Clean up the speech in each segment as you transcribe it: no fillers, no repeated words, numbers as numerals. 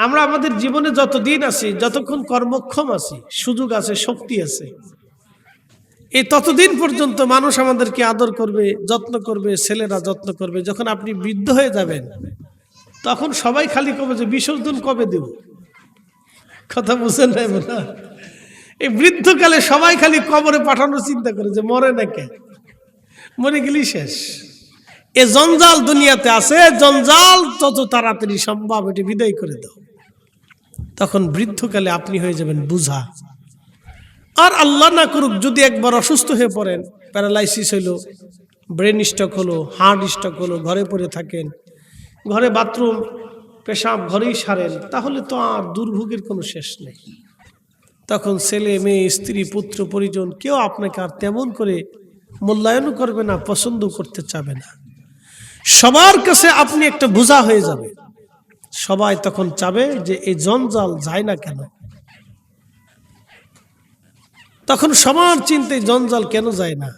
আমরা আমাদের জীবনে যতদিন আছি, যতক্ষণ কর্মক্ষম আছি, সুযোগ আছে, শক্তি আছে, এই ততদিন পর্যন্ত মানুষ আমাদেরকে আদর করবে, যত্ন করবে, ছেলেরা যত্ন করবে। যখন আপনি বৃদ্ধ হয়ে যাবেন তখন সবাই খালি কবে যে বিসর্জন কবে দেব। কথা বুঝেন না? এই বৃদ্ধকালে সবাই খালি কবরে পাঠানোর চিন্তা করে যে মরে না কে, মরে গেলি শেষ। এ জঞ্জাল দুনিয়াতে আছে, জঞ্জাল তত তাড়াতাড়ি সম্ভব এটি বিদায় করে দাও। তখন বৃদ্ধকালে আপনি হয়ে যাবেন বুঝা। আর আল্লাহ না করুক যদি একবার অসুস্থ হয়ে পড়েন, প্যারালাইসিস হইলো, ব্রেন স্ট্রোক হলো, হার্ট স্ট্রোক হলো, ঘরে পড়ে থাকেন, ঘরে বাথরুম পেশাব ঘরেই সারেন, তাহলে তো আর দুর্ভোগের কোনো শেষ নেই। তখন ছেলে মেয়ে স্ত্রী পুত্র পরিজন কেউ আপনাকে আর তেমন করে মূল্যায়নও করবে না, পছন্দ করতে চাবে না। সবার কাছে আপনি একটা বোঝা হয়ে যাবে। সবাই তখন চাবে যে এই জঞ্জাল যায় না কেন। তখন সবার চিন্তায় জঞ্জাল কেন যায় না।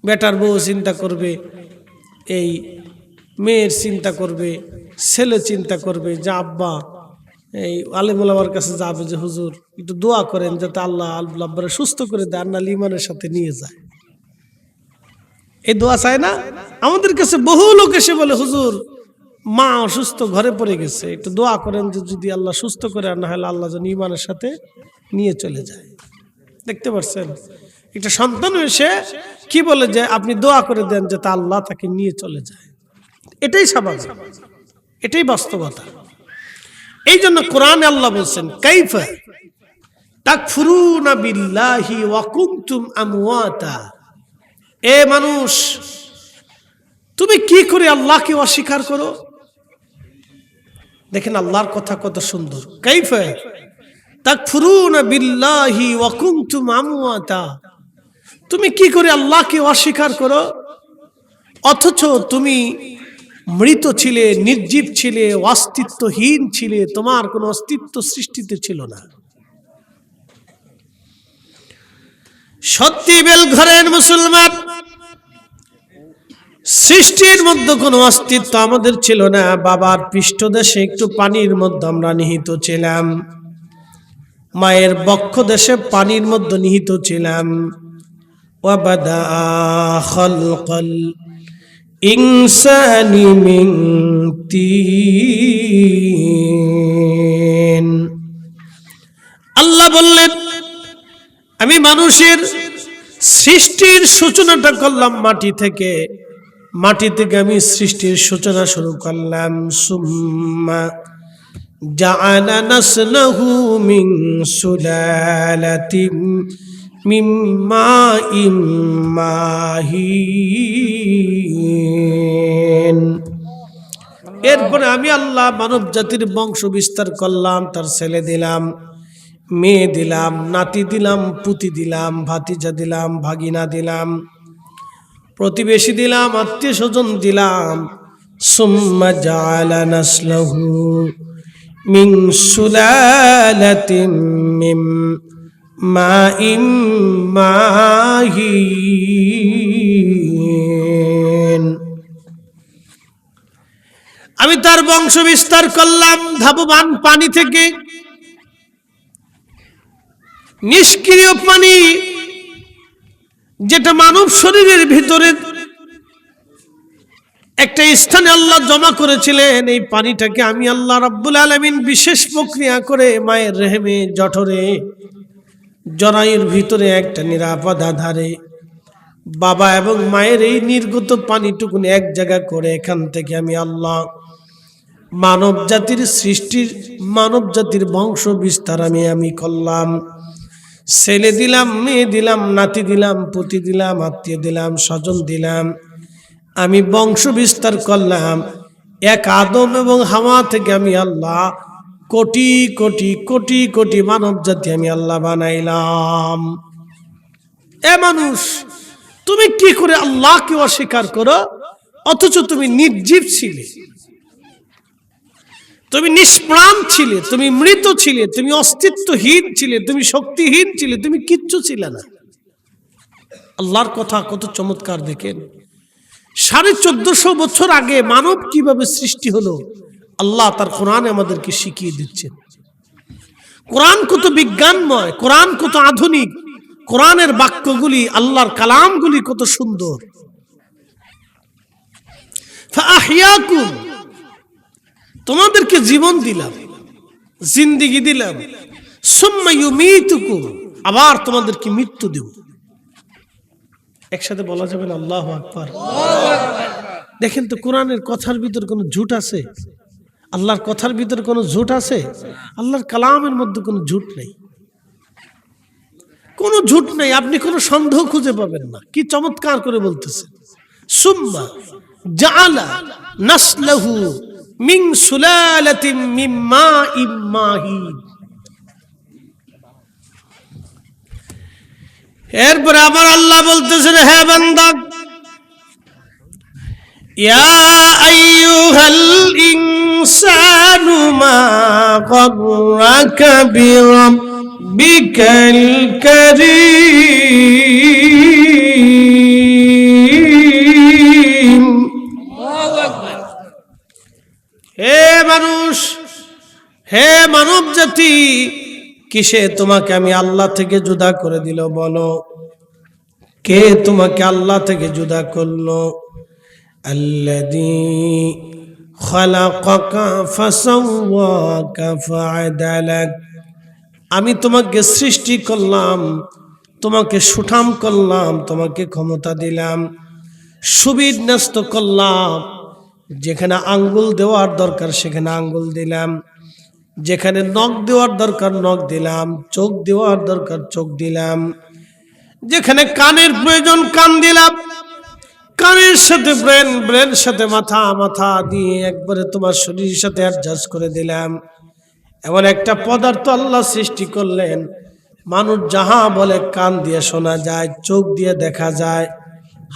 বেটার বউ চিন্তা করবে, এই মেয়ের চিন্তা করবে, ছেলে চিন্তা করবে যে আব্বা এই আলেম ওলামার কাছে যাবে যে হুজুর একটু দোয়া করেন যাতে আল্লাহ আব্বারে সুস্থ করে দেয়, আর না লিমানের সাথে নিয়ে যায়। এই দোয়া চায় না? আমাদের কাছে বহু লোক এসে বলে হুজুর মা অসুস্থ, ঘরে পড়ে গেছে, একটু দোয়া করেন যে যদি আল্লাহ সুস্থ করে, আর না হলে আল্লাহ যেন ইমানের সাথে নিয়ে চলে যায়। দেখতে পাচ্ছেন একটা সন্তান এসে কি বলে যে আপনি দোয়া করে দেন যাতে আল্লাহ তাকে নিয়ে চলে যায়। এটাই স্বাভাবিক, এটাই বাস্তবতা। এই জন্য কোরআনে আল্লাহ বলছেন কাইফা তাকফুরুনা বিল্লাহি ওয়া কুনতুম আমওয়াতা। এ মানুষ, তুমি কি করে আল্লাহকে অস্বীকার করো? দেখেন আল্লাহর কথা কত সুন্দর। কাইফা তাকফুরুনা বিল্লাহি ওয়া কুনতুম আমওয়াতা। তুমি কি করে আল্লাহকে অস্বীকার করো অথচ তুমি মৃত ছিলে, নির্জীব ছিলে, অস্তিত্বহীন ছিলে, তোমার কোনো অস্তিত্ব সৃষ্টিতে ছিল না। সত্যি বেল ঘরের মুসলমান, সৃষ্টির মধ্যে কোনো অস্তিত্ব আমাদের ছিল না। বাবার পৃষ্ঠদেশে একটু পানির মধ্যে আমরা নিহিত ছিলাম, মায়ের বক্ষ দেশে পানির মধ্যে নিহিত ছিলাম। ওয়াবাদা খালকাল ইনসানি মিন তিন। আল্লাহ বললেন আমি মানুষের সৃষ্টির সূচনাটা করলাম মাটি থেকে, মাটি থেকে আমি সৃষ্টির সূচনা শুরু করলাম। সুম্মা জাআলা নাসলাহু মিন সুলালাতিন মিন মাইন মাহিন। এরপরে আমি আল্লাহ মানব জাতির বংশ বিস্তার করলাম, তার ছেলে দিলাম, মেয়ে দিলাম, নাতি দিলাম, পুতি দিলাম, ভাতিজা দিলাম, ভাগিনা দিলাম, প্রতিবেশী দিলাম, আত্মীয় স্বজন দিলাম। সুম্মা জাআলা নাসলাহু মিন সুলালাতিন মিন মাইন মাহিন। আমি তার বংশ বিস্তার করলাম ধাবমান পানি থেকে। নিষ্ক্রিয় পানি যেটা মানব শরীরের ভিতরে একটা স্থানে আল্লাহ জমা করেছিলেন, এই পানিটাকে আমি আল্লাহ রাব্বুল আলামিন বিশেষ প্রক্রিয়া করে মায়ের রেহেমে, জঠরে, জরায়ুর ভিতরে একটা নিরাপদ আধারে বাবা এবং মায়ের এই নির্গত পানিটুকুন এক জায়গা করে এখান থেকে আমি আল্লাহ মানব জাতির সৃষ্টির, মানব জাতির বংশ বিস্তার আমি করলাম। ছেলে দিলাম, মেয়ে দিলাম, নাতি দিলাম, পুতি দিলাম, আত্মীয় দিলাম, স্বজন দিলাম। আমি বংশ বিস্তার করলাম। এক আদম এবং হাওয়া থেকে আমি আল্লাহ কোটি কোটি কোটি কোটি মানব জাতি আমি আল্লাহ বানাইলাম। এ মানুষ, তুমি কি করে আল্লাহকে অস্বীকার করো অথচ তুমি নির্জীব ছিলে, তুমি নিষ্প্রাণ ছিলে, তুমি মৃত ছিলে, তুমি অস্তিত্বহীন ছিলে, তুমি শক্তিহীন ছিলে, তুমি কিচ্ছু ছিলে না। আল্লাহর কথা কত চমৎকার দেখেন। 1450 বছর আগে মানব কিভাবে সৃষ্টি হলো আল্লাহ তার কোরআনে আমাদেরকে শিখিয়ে দিচ্ছেন। কোরআন কত বিজ্ঞানময়, কোরআন কত আধুনিক, কোরআনের বাক্যগুলি, আল্লাহর কালামগুলি কত সুন্দর। ফাআহইয়াকুম, তোমাদেরকে জীবন দিলাম, জিন্দেগি দিলাম। সুম্মা ইউমীতুকুম, আবার তোমাদেরকে মৃত্যু দেব। একসাথে বলা যাবে না আল্লাহু আকবার? দেখেন তো কোরআনের কথার ভিতর কোনো ঝুট আছে? আল্লাহর কথার ভিতর কোনো ঝুট আছে? আল্লাহর কালামের মধ্যে কোনো ঝুট নেই, কোনো ঝুট নেই। আপনি কোনো সন্দেহ খুঁজে পাবেন না। কি চমৎকার করে বলতেছেন, সুম্মা জাআলা নাসলাহু মিন সুলালাতিন মিন মাইন মাহিন। এরপর আবার আল্লাহ বলতেছেন, হে বান্দা, ইয়া আইয়ুহাল ইনসানু মা গাররাকা বিরাব্বিকাল কারীম। হে মানুষ, হে মানব জাতি, কিসে তোমাকে আমি আল্লাহ থেকে জুদা করে দিল? বলো, কে তোমাকে আল্লাহ থেকে জুদা করলো? আল্লাযী খালাকাকা ফাসাওয়াকা ফাআদালাক, আমি তোমাকে সৃষ্টি করলাম, তোমাকে সুঠাম করলাম, তোমাকে ক্ষমতা দিলাম, সুবিন্যস্ত করলাম। যেখানে আঙ্গুল দেওয়ার দরকার সেখানে আঙ্গুল দিলাম, যেখানে নখ দেওয়ার দরকার নখ দিলাম, চোখ দেওয়ার দরকার চোখ দিলাম, যেখানে কানের প্রয়োজন কান দিলাম, কানের সাথে ব্রেন, ব্রেন সাথে মাথা, মাথা দিয়ে একবারে তোমার শরীরের সাথে অ্যাডজাস্ট করে দিলাম। এমন একটা পদার্থ আল্লাহ সৃষ্টি করলেন, মানুষ যাহা বলে কান দিয়ে শোনা যায়, চোখ দিয়ে দেখা যায়,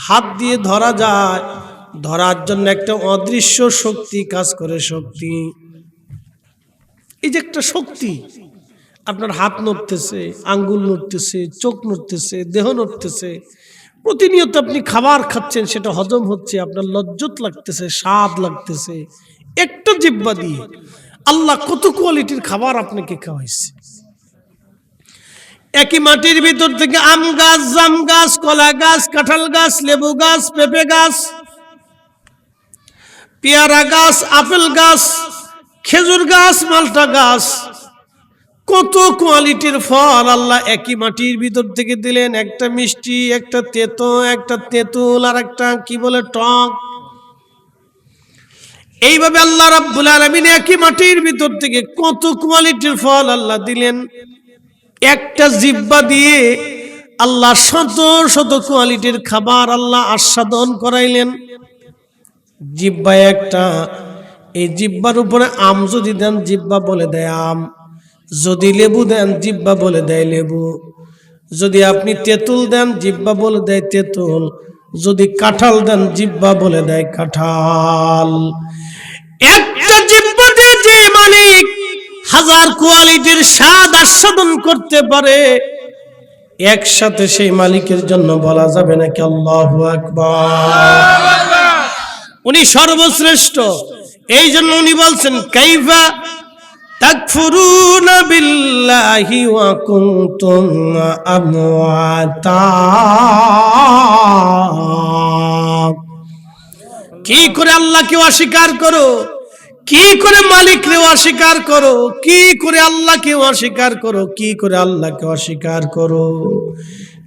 হাত দিয়ে ধরা যায়। ধরার জন্য একটা অদৃশ্য শক্তি কাজ করে, শক্তি। এই যে একটা শক্তি, আপনার হাত নড়তেছে, আঙ্গুল নড়তেছে, চোখ নড়তেছে, দেহ নড়তেছে, প্রতিনিয়ত আপনি খাবার খাচ্ছেন, সেটা হজম হচ্ছে, আপনার লজ্জত লাগতেছে, স্বাদ লাগতেছে। একটা জিহ্বা দিয়ে আল্লাহ কত কোয়ালিটির খাবার আপনাকে খাওয়াইছে। একই মাটির ভিতর থেকে আম গাছ, জাম গাছ, কলা গাছ, কাঁঠাল গাছ, লেবু গাছ, পেঁপে গাছ, পেয়ারা গাছ, আপেল গাছ, খেজুর গাছ, মালটা গাছ, কত কোয়ালিটির ফল আল্লাহ একই মাটির ভিতর থেকে দিলেন। একটা মিষ্টি, একটা তেতো, একটা তেঁতুল, আর একটা কি বলে টক। এইভাবে আল্লাহ রাব্বুল আলামিন একই মাটির ভিতর থেকে কত কোয়ালিটির ফল আল্লাহ দিলেন। একটা জিহ্বা দিয়ে আল্লাহ শত শত কোয়ালিটির খাবার আল্লাহ আস্বাদন করাইলেন। জিহ্বা একটা, এই জিহ্বার উপরে আম যদি দেন জিহ্বা বলে দেয় আম, যদি লেবু দেন জিহ্বা বলে দেয় লেবু, যদি আপনি তেঁতুল দেন জিহ্বা বলে দেয় তেঁতুল, যদি কাঁঠাল দেন জিহ্বা বলে দেয় কাঁঠাল। একটা জিহ্বা দিয়ে যে মালিক হাজার কোয়ালিটির স্বাদ আস্বাদন করতে পারে, একসাথে সেই মালিকের জন্য বলা যাবে নাকি আল্লাহু আকবার? উনি সর্বশ্রেষ্ঠ। এই জন্য উনি বলছেন, কাইফা তাকফুরুনা বিল্লাহি ওয়া কুনতুম আমওয়াতা, কি করে আল্লাহকে অস্বীকার করো, কি করে মালিককে অস্বীকার করো, কি করে আল্লাহকে অস্বীকার করো, কি করে আল্লাহকে অস্বীকার করো।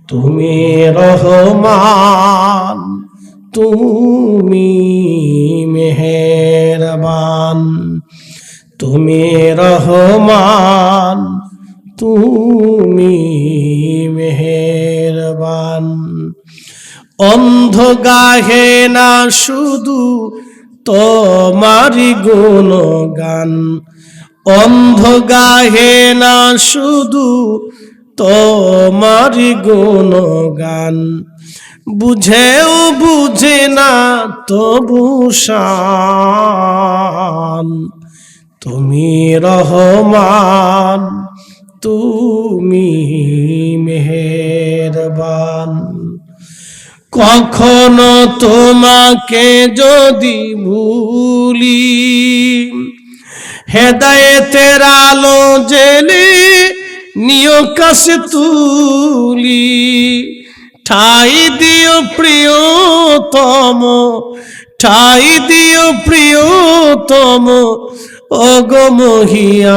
তুমি রহমান, তুমি মেহেরবান, তুমি রহমান, তুমি মেহেরবান। অন্ধ গাহে না শুধু তোমারি গুণগান, অন্ধ গাহে না শুধু তোমারি গুণগান, বুঝেও বুঝে না তবু শান। তুমি রহমান, তুমি মেহেরবান। কখনো তোমাকে যদি ভুলি, হেদায়েতের আলো জেলে নিয় কাছে তুলি, ঠাই দিও প্রিয়তম, ঠাই দিও প্রিয়তম ওগো মহিয়ান।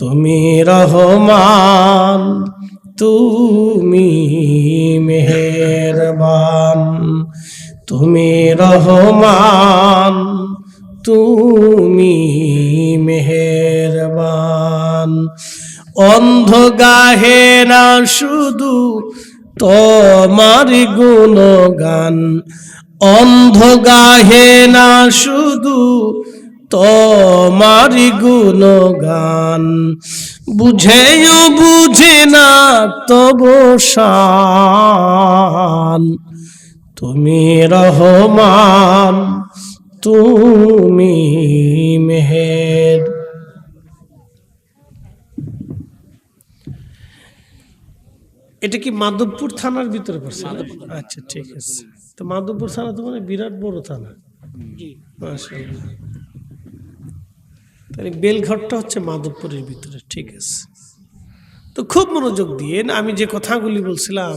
তুমি রহমান, তুমি মেহেরবান, তুমি রহমান, তুমি মেহেরবান। অন্ধ গাহে না শুধু তোমার গুণগান, অন্ধ গাহে না শুধু তোমার গুণগান, বুঝেও বুঝে না তবু শান। তুমি রহমান, তুমি মেহের। এটা কি মাধবপুর থানার ভিতরে পড়ছে? আচ্ছা ঠিক আছে। তো মাধবপুর থানা তো মানে বিরাট বড় থানা। মাশাআল্লাহ। তাহলে বেলঘরটা হচ্ছে মাধবপুরের ভিতরে, ঠিক আছে। তো খুব মনোযোগ দিয়ে আমি যে কথাগুলি বলছিলাম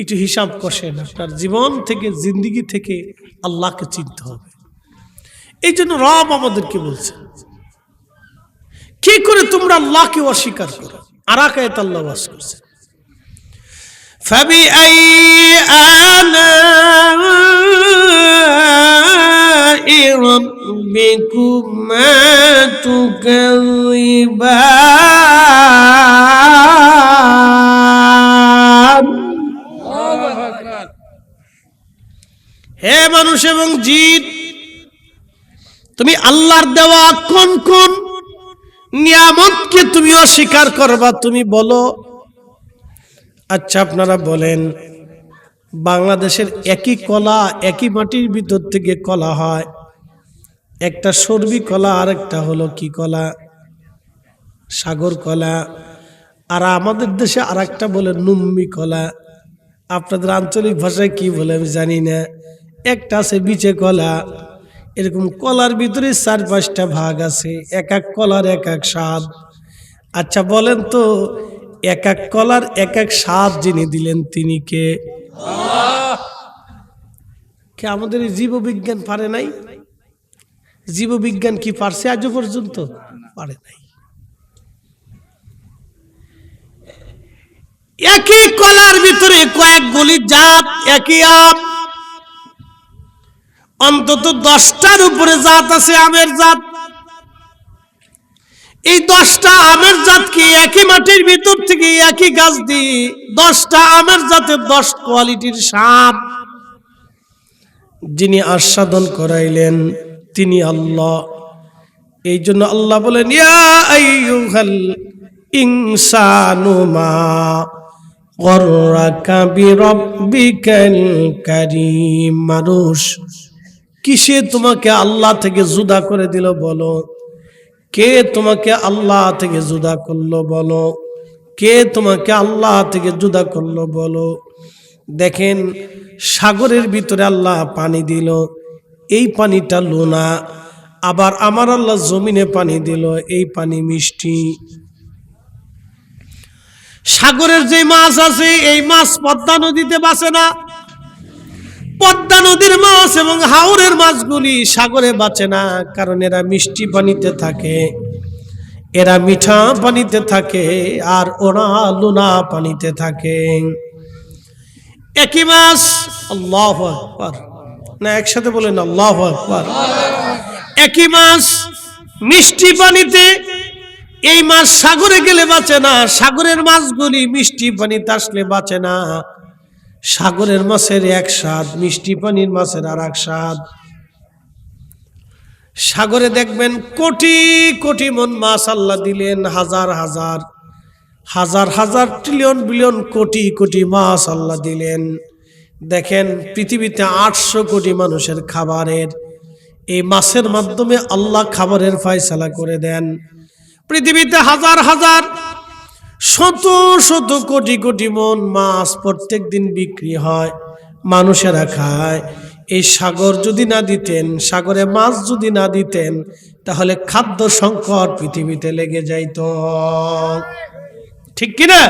একটু হিসাব কষেন। আপনার জীবন থেকে, জিন্দিগি থেকে আল্লাহকে চিনতে হবে। এই জন্য রব আমাদেরকে বলছে কি করে তোমরা আল্লাহকে অস্বীকার করো। আর আয়াতে আল্লাহ ওয়াজ করছে, فبأي آلاء ربكما تكذبان। হে মানুষ এবং জিন, তুমি আল্লাহর দেওয়া কোন কোন নিয়ামতকে তুমি অস্বীকার করবা, তুমি বলো। আচ্ছা আপনারা বলেন, বাংলাদেশের একই কলা, একই মাটির ভিতর থেকে কলা হয়। একটা সর্বি কলা, আর একটা হলো কি কলা, সাগর কলা। আর আমাদের দেশে আর একটা বলে নুম্মি কলা। আপনাদের আঞ্চলিক ভাষায় কি বলে আমি জানি না। একটা আছে বিচে কলা। এরকম কলার ভিতরে 4-5টা ভাগ আছে, এক এক কলার এক এক স্বাদ। আচ্ছা বলেন তো, এক এক কলার এক এক স্বাদ যিনি দিলেন তিনি কে? কে? আমাদের এই জীববিজ্ঞান পারে নাই? জীববিজ্ঞান কি পারছে আজও পর্যন্ত? পারে নাই। একই কলার ভিতরে কয়েকগুলি জাত, একই আম, অন্তত 10টার উপরে জাত আছে আমের জাত। এই 10টা আমের জাত কি একই মাটির ভিতর থেকে একই গাছ দিয়ে 10টা আমের জাতের 10 কোয়ালিটির স্বাদ যিনি আস্বাদন করাইলেন তিনি আল্লাহ। এই জন্য আল্লাহ বলেন, ইয়া আইয়ুহাল ইনসানু মা গররাকা বিরাব্বিকাল কারীম। মানুষ, কিসে তোমাকে আল্লাহ থেকে জুদা করে দিল বলো? কে তোমাকে আল্লাহ থেকে জুদা করলো বলো? কে তোমাকে আল্লাহ থেকে জুদা করলো বলো? দেখেন, সাগরের ভিতরে আল্লাহ পানি দিল, এই পানিটা লোনা। আবার আমার আল্লাহ জমিনে পানি দিল, এই পানি মিষ্টি। সাগরের যে মাছ আছে এই মাছ পদ্মা নদীতে বাঁচে না। পদ্মা নদীর মাছ এবং হাওরের মাছগুলি সাগরে বাঁচে না, কারণ এরা মিষ্টি পানিতে থাকে, এরা মিঠা পানিতে থাকে, আর ওরা লোনা পানিতে থাকে। একই মাছ, আল্লাহু আকবার, না একসাথে বলেন আল্লাহু আকবার। একই মাছ মিষ্টি পানিতে, এই মাছ সাগরে গেলে বাঁচে না। সাগরের মাছগুলি মিষ্টি পানিতে আসলে বাঁচে না। সাগরের মাছের এক স্বাদ, মিষ্টি পানির মাছের আর এক স্বাদ। সাগরে দেখবেন কোটি কোটি মন মাছ আল্লাহ দিলেন, হাজার হাজার হাজার হাজার ট্রিলিয়ন বিলিয়ন কোটি কোটি মাছ আল্লাহ দিলেন। দেখেন পৃথিবীতে 800 কোটি মানুষের খাবারের, এই মাছের মাধ্যমে আল্লাহ খাবারের ফয়সালা করে দেন। পৃথিবীতে হাজার হাজার শত শত কোটি কোটি মন মাছ প্রত্যেক দিন বিক্রি হয়, মানুষেরা খায়। এই সাগর যদি না দিতেন, সাগরে মাছ যদি না দিতেন, তাহলে খাদ্য সংকট পৃথিবীতে লেগে যাইত। ঠিক কিনা?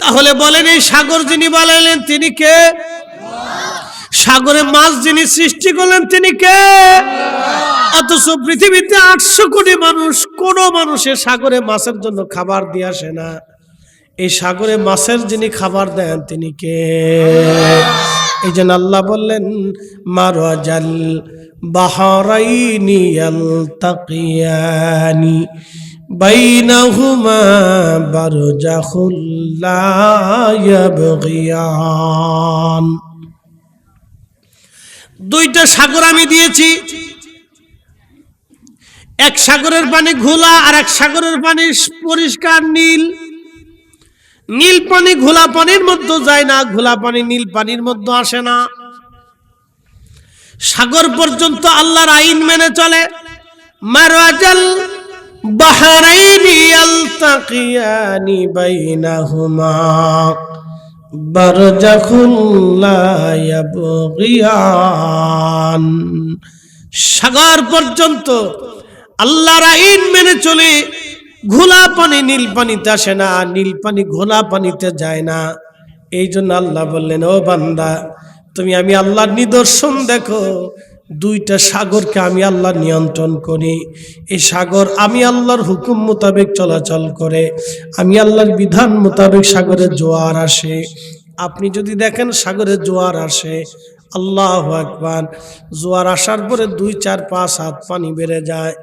তাহলে বলেন, এই সাগর যিনি বানাইলেন তিনি কে? সাগরে মাছ যিনি সৃষ্টি করলেন তিনি কে? অথচ পৃথিবীতে 800 কোটি মানুষ, কোন মানুষের সাগরে মাছের জন্য খাবার দিয়ে আসে না। এই সাগরে মাছের যিনি খাবার দেন তিনি কে? এই জন্য আল্লাহ বললেন, মারাজাল বাহরাইনি ইয়ালতাকিয়ানি বাইনাহুমা বারজাখুল লা ইয়াবগিয়ান। দুইটা সাগর আমি দিয়েছি, এক সাগরের পানি ঘোলা আর এক সাগরের পানি পরিষ্কার নীল। নীল পানি ঘোলা পানির মধ্যে যায় না, ঘোলা পানি নীল পানির মধ্যে আসে না। সাগর পর্যন্ত আল্লাহর আইন মেনে চলে। মারাজাল বাহরাইনি ইয়ালতাকিয়ানি বাইনাহুমা বারজাখুল লা ইয়াবগিয়ান। সাগর পর্যন্ত আল্লাহর আইন মেনে চলে। ঘোলা পানি নীল পানিতে আসে না, নীল পানি ঘোলা পানিতে যায় না। এই জন্য আল্লাহ বললেন, ও বান্দা, তুমি আমি আল্লাহর নিদর্শন দেখো। দুইটা সাগরকে আমি আল্লাহ নিয়ন্ত্রণ করি। এই সাগর আমি আল্লাহর হুকুম মোতাবেক চলাচল করে, আমি আল্লাহর বিধান মোতাবেক সাগরে জোয়ার আসে। আপনি যদি দেখেন সাগরে জোয়ার আসে, আল্লাহু আকবার, জোয়ার আসার পরে 2, 4, 5 হাত পানি বেড়ে যায়।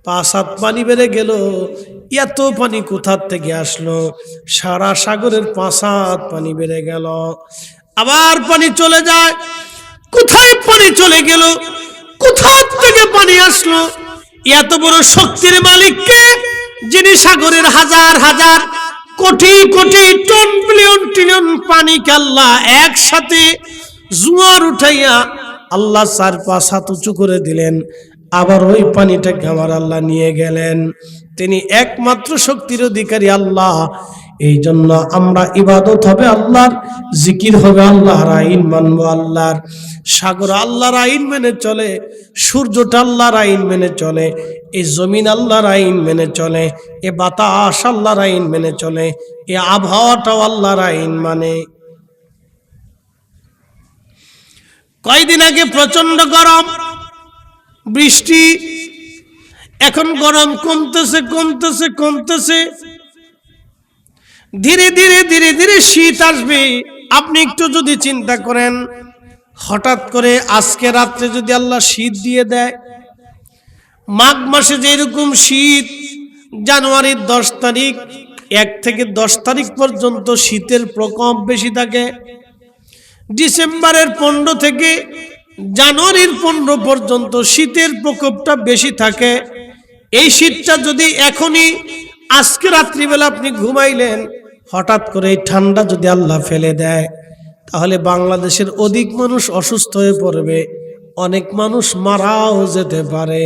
5 হাত পানি বেড়ে গেল। এত পানি কোথার থেকে আসলো? সারা সাগরের 5 হাত পানি বেড়ে গেল। আবার পানি চলে যায়। কোথায় পানি চলে গেল? কোথার থেকে পানি আসলো? এত বড় শক্তির মালিক কে? যিনি সাগরের হাজার হাজার crore crore ton billion trillion পানিকে আল্লাহ একসাথে জোয়ার উঠাইয়া আল্লাহ 4-5 হাত উঁচু করে দিলেন। আবার ওই পানিটাকে আমার আল্লাহ নিয়ে গেলেন। তিনি একমাত্র শক্তির অধিকারী আল্লাহ। এই জন্য আমরা ইবাদত হবে আল্লাহর, জিকির হবে আল্লাহর, আইন মানবো আল্লাহর। সাগর আল্লাহর আইন মেনে চলে, সূর্যটা আল্লাহর আইন মেনে চলে, এই জমিন আল্লাহর আইন মেনে চলে, এ বাতাস আল্লাহর আইন মেনে চলে, এ আবহাওয়াটাও আল্লাহর আইন মানে। কয়দিন আগে প্রচন্ড গরম, বৃষ্টি, এখন গরম কমতেছে কমতেছে কমতেছে, ধীরে ধীরে ধীরে ধীরে শীত আসবে। আপনি একটু যদি চিন্তা করেন, হঠাৎ করে আজকে রাত্রে যদি আল্লাহ শীত দিয়ে দেয়, মাঘ মাসে যেরকম শীত, জানুয়ারির 10 তারিখ 1 থেকে 10 তারিখ পর্যন্ত শীতের প্রকোপ বেশি থাকে, ডিসেম্বরের 15 থেকে জানুয়ারির 15 পর্যন্ত শীতের প্রকোপটা বেশি থাকে। এই শীতটা যদি এখনই আজকে রাত্রিবেলা আপনি ঘুমাইলেন, হঠাৎ করে এই ঠান্ডা যদি আল্লাহ ফেলে দেয়, তাহলে বাংলাদেশের অধিক মানুষ অসুস্থ হয়ে পড়বে, অনেক মানুষ মারাও যেতে পারে।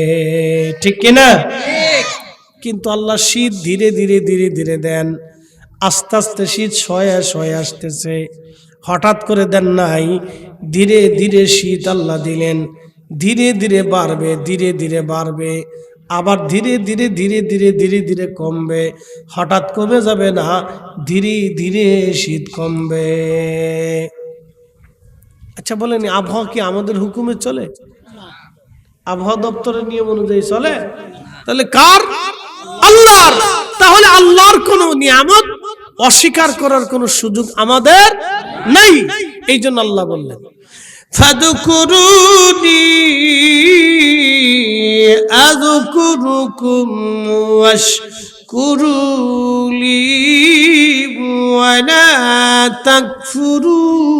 ঠিক কিনা? কিন্তু আল্লাহ শীত ধীরে ধীরে ধীরে ধীরে দেন। আস্তে আস্তে শীত সয়ে সয়ে আসতেছে। হঠাৎ করে দেন নাই, ধীরে ধীরে শীত আল্লাহ দিলেন। ধীরে ধীরে বাড়বে, ধীরে ধীরে বাড়বে, আবার ধীরে ধীরে ধীরে ধীরে ধীরে ধীরে কমবে। হঠাৎ কমে যাবে না, ধীরে ধীরে শীত কমবে। আচ্ছা বলেন, আবহাওয়া কি আমাদের হুকুমে চলে? আবহাওয়া দপ্তরের নিয়ম অনুযায়ী চলে? তাহলে কার? আল্লাহর। তাহলে আল্লাহর কোন নিয়ামত অস্বীকার করার কোন সুযোগ আমাদের নেই। এই জন্য আল্লাহ বললেন, ফাযকুরুনি আযকুরুকুম ওয়াশকুরুলি ওয়ালা তাকফুরুন।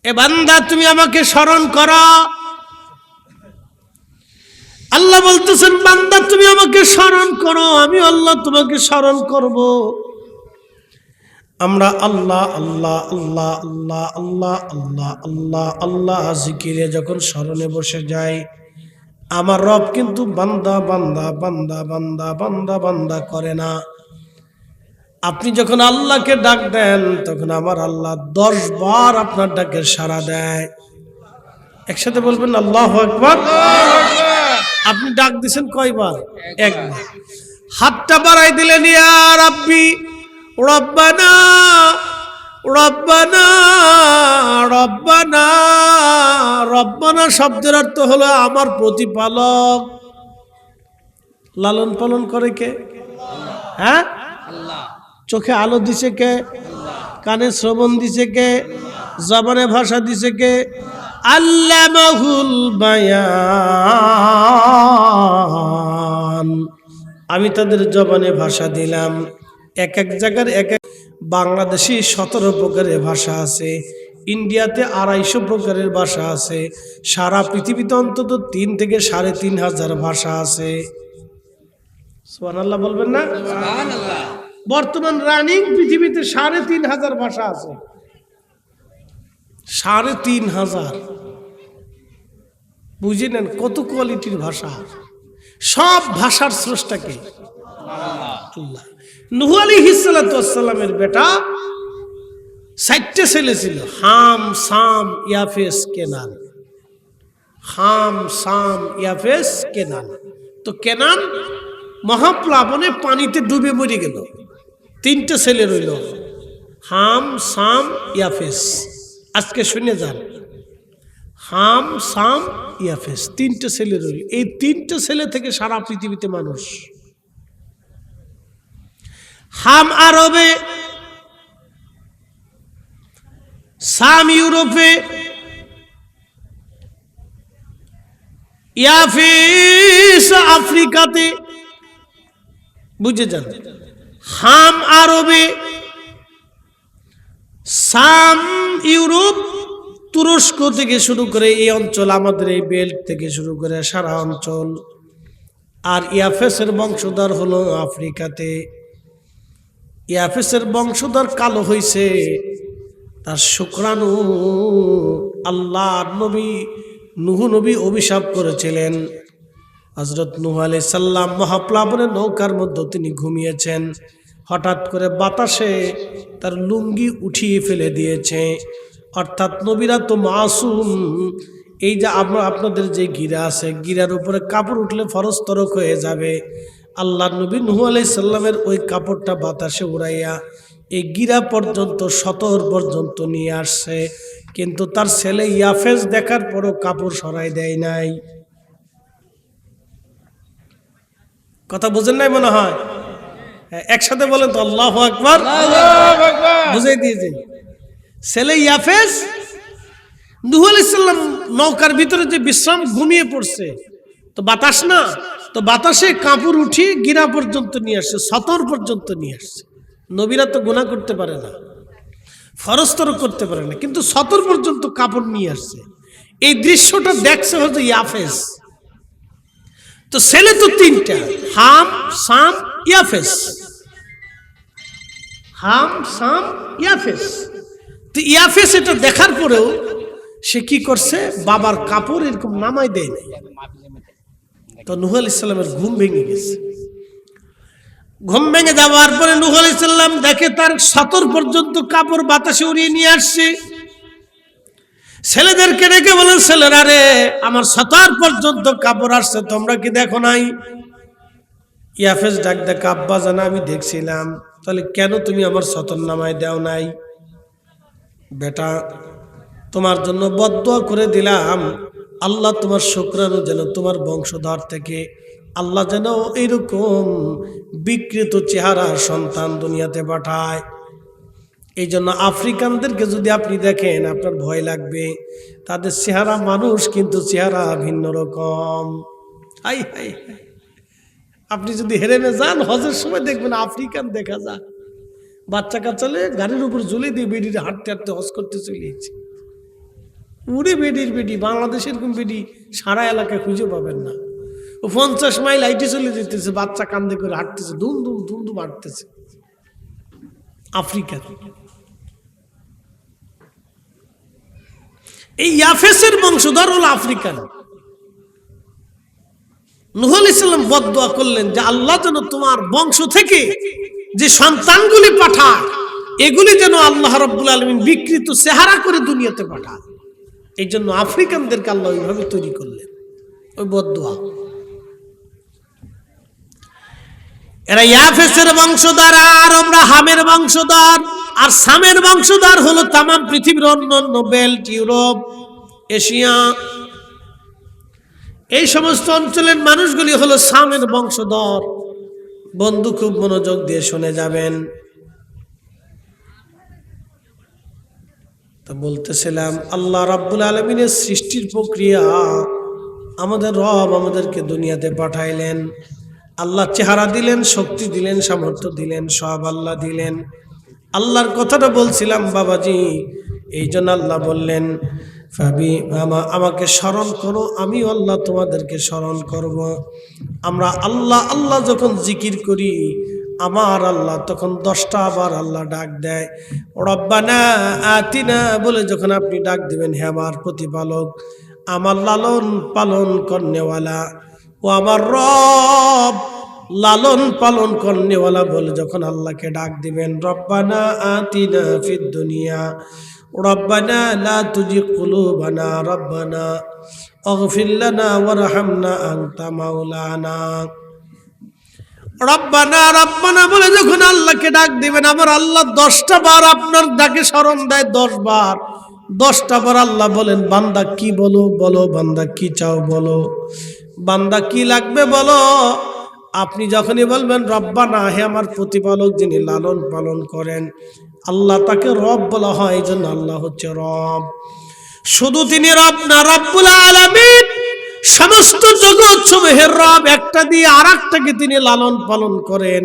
এ বান্দা, তুমি আমাকে স্মরণ করো। আল্লাহ বলতেছেন, বান্দা তুমি আমাকে স্মরণ করো, আমি আল্লাহ তোমাকে স্মরণ করব। আমরা আল্লাহ আল্লাহ আল্লাহ আল্লাহ আল্লাহ আল্লাহ আল্লাহ আল্লাহ জিকিরে যখন স্মরণে বসে যাই, আমার রব কিন্তু বান্দা বান্দা বান্দা বান্দা বান্দা বান্দা করে না। আপনি যখন আল্লাহকে ডাক দেন তখন আমার আল্লাহ 10 বার আপনার ডাকের সাড়া দেয়। একসাথে বলবেন আল্লাহু আকবার। আপনি ডাক দিছেন কয়বার? একবার। হাতটা বাড়াই দিলেন, ইয়া রাব্বি রব্বানা রব্বানা রব্বানা। রব্বানা শব্দের অর্থ হলো আমার প্রতিপালক। লালন পালন করে কে? হ্যাঁ, চোখে আলো দিছে কে? কানে শ্রবণ দিছে কে? জবানে ভাষা দিছে কে? আল্লামাহুল বায়ান। আমি তাদের জবানে ভাষা দিলাম। এক এক জায়গার এক এক। বাংলাদেশি 17 প্রকারের ভাষা আছে, ইন্ডিয়াতে 250 প্রকারের ভাষা আছে, সারা পৃথিবীতে অন্তত 3 থেকে 3,500 ভাষা আছে। সুবহানাল্লাহ বলবেন না? সুবহানাল্লাহ। বর্তমান রানিং পৃথিবীতে 3,500 ভাষা আছে। 3,500। বুঝে নেন কত কোয়ালিটির ভাষা। সব ভাষার স্রষ্টাকে আল্লাহ। নূহ আলাইহিস সালাতু ওয়াস সালামের বেটা 4টে ছেলে ছিল, হাম, সাম, ইয়াফেস, কেনান। হাম, সাম, ইয়াফেস, কেনান। তো কেনান মহাপ্লাবনে পানিতে ডুবে মরে গেল। 3টে ছেলে রইল, হাম, সাম, ইয়াফেস। আজকে শুনে যান, হাম, সাম, ইয়াফেস, 3টে ছেলে রইল। এই 3টে ছেলে থেকে সারা পৃথিবীতে মানুষ। হাম আরবে, সাম ইউরোপে, ইয়াফেস আফ্রিকাতে। বুঝে যান, হাম আরবে, সাম ইউরোপ, তুরস্ক থেকে শুরু করে এই অঞ্চল, আমাদের এই বেল্ট থেকে শুরু করে সারা অঞ্চল। আর ইয়াফেসের বংশধর হলো আফ্রিকাতে। ইয়াফেসের বংশধর কালো হইছে, তার শুক্রাণু আল্লাহ নবী নূহ নবী অভিশাপ করেছিলেন। হযরত নূহ আলাইহিস সালাম মহাপ্লাবনে নৌকার মধ্যে তিনি ঘুমিয়েছেন, হঠাৎ করে বাতাসে তার লুঙ্গি উঠিয়ে ফেলে দিয়েছে। অর্থাৎ নবীরা তো মাসুম। এই যে আপনাদের যে গিরা আছে, গিরার উপরে কাপড় উঠলে ফরজ তরক হয়ে যাবে। আল্লাহ নবী নূহ আলাইহিস সালামের ওই কাপড়টা বাতাসে উড়াইয়া এই গিরা পর্যন্ত, সতর পর্যন্ত নিয়ে আসছে। কিন্তু তার ছেলে ইয়াফেস দেখার পরও কাপড় সরাই দেয় নাই। কথা বুঝেন নাই মনে হয়? একসাথে বলেন তো আল্লাহু আকবার। বুঝাই দিয়েছে ছেলে ইয়াফেস। নূহ আলাইহিস সালাম নৌকার ভিতরে যে বিশ্রাম, ঘুমিয়ে পড়ছে, তো বাতাস না, তো বাতাসে কাপড় উঠিয়ে গিরা পর্যন্ত নিয়ে আসছে, সতর পর্যন্ত নিয়ে আসছে। নবীরা তো গুনাহ করতে পারে না, ফরজ তরক করতে পারে না, কিন্তু সতর পর্যন্ত কাপড় নিয়ে আসছে। এই দৃশ্যটা দেখছে হচ্ছে ইয়াফেস। তো ছেলে তো 3টা, হাম, সাম, ইয়াফেস। হাম, সাম, ইয়াফেস। তো ইয়াফেস এটা দেখার পরেও সে কি করছে, বাবার কাপড় এরকম নামাই দেয় নাই। তো নূহ আলাইহিস সালামের ঘুম ভেঙে গেছে। ঘুম ভেঙে যাওয়ার পরে নূহ আলাইহিস সালাম দেখে তার সতর পর্যন্ত কাপড় বাতাসে উড়িয়ে নিয়ে আসছে। ছেলেদেরকে ডেকে বলেন, ছেলেরা রে, আমার সতর পর্যন্ত কাপড় আসছে, তোমরা কি দেখো নাই? ইয়াফেস ডাক ডাক, আব্বা জানা আমি দেখছিলাম। তাহলে কেন তুমি আমার সতর নামায় দাও নাই? বেটা, তোমার জন্য বদদুয়া করে দিলাম, আল্লাহ তোমার শুকরানু যেন তোমার বংশধর থেকে আল্লাহ যেন এইরকম বিকৃত চেহারার সন্তান দুনিয়াতে পাঠায়। এই জন্য আফ্রিকানদেরকে যদি আপনি দেখেন আপনার ভয় লাগবে। তাদের চেহারা মানুষ, কিন্তু চেহারা ভিন্ন রকম। হাই হাই, আপনি যদি হেরেমে যান হজের সময় দেখবেন আফ্রিকান দেখা যায়, বাচ্চা কাচ্চালে গাড়ির উপর ঝুলে দিয়ে বেডির হাঁটতে হাঁটতে হজ করতে চলেছে। উড়ে বেডির বেডি, বাংলাদেশের এরকম বেডি সারা এলাকায় খুঁজে পাবেন না। ও 50 মাইল হাইটে চলে যেতেছে, বাচ্চা কান্দে করে হাঁটতেছে, ধুম ধুম ধুম ধুম হাঁটতেছে। আফ্রিকা। এই ইয়াফেসের বংশধর হল আফ্রিকান। নূহ আলাইহিস সালাম বদদুয়া করলেন যে আল্লাহ যেন তোমার বংশ থেকে যে সন্তানগুলি পাঠায় এগুলি যেন আল্লাহ রাব্বুল আলামিন বিকৃত চেহারা করে দুনিয়াতে পাঠায়। এই জন্য আফ্রিকানদেরকে আল্লাহ ওইভাবে তৈরি করলেন, ওই বদদুয়া। এরা ইয়াফেসের বংশধর, আর আমরা হামের বংশধর। আর সামের বংশধর হলো তাম পৃথিবীর অন্যান্য বেল্ট, ইউরোপ, এশিয়া, এই সমস্ত অঞ্চলের মানুষগুলি হলো সামের বংশধর। বন্ধু খুব মনোযোগ দিয়ে শুনে যাবেন। তো বলতেছিলাম আল্লাহ রাব্বুল আলামিনের সৃষ্টির প্রক্রিয়া, আমাদের রব আমাদেরকে দুনিয়াতে পাঠাইলেন। আল্লাহ চেহারা দিলেন, শক্তি দিলেন, সামর্থ্য দিলেন, সব আল্লাহ দিলেন। আল্লাহর কথাটা বলছিলাম বাবাজি, এই জন্য আল্লাহ বললেন আমাকে স্মরণ করো, আমি আল্লাহ তোমাদেরকে স্মরণ করব। আমরা আল্লাহ আল্লাহ যখন জিকির করি, আমার আল্লাহ তখন 10টা আবার আল্লাহ ডাক দেয়। রব্বানা আতিনা বলে যখন আপনি ডাক দিবেন, হে আমার প্রতিপালক, আমার লালন পালন করনেওয়ালা, ও আমার রব লালন পালন করনেওয়ালা বলে যখন আল্লাহকে ডাক দিবেন, রব্বানা আতিনা ফিদ দুনিয়া রব্বানা লা তুজিগ কুলুবানা রব্বানা আগফির লানা ওয়ারহামনা আনতা মাওলানা। রব্বানা রব্বানা বলে যখন আল্লাহকে ডাক দিবেন, আমার আল্লাহ 10টা বার আপনার ডাকে স্মরণ দেয়। 10 বার, 10টা বার আল্লাহ বলেন, বান্দা কি বলো বলো, বান্দা কি চাও বলো, বান্দা কি লাগবে বলো। আপনি যখনই বলবেন রব্বানা, হে আমার প্রতিপালক যিনি লালন পালন করেন, আল্লাহ তাকে রব বলা হয়। এই জন্য আল্লাহ হচ্ছে রব। শুধু তিনি রব না, রব্বুল আলামিন সমস্ত জগৎ সমূহের রব। একটা দিয়ে আরেকটাকে তিনি লালন পালন করেন,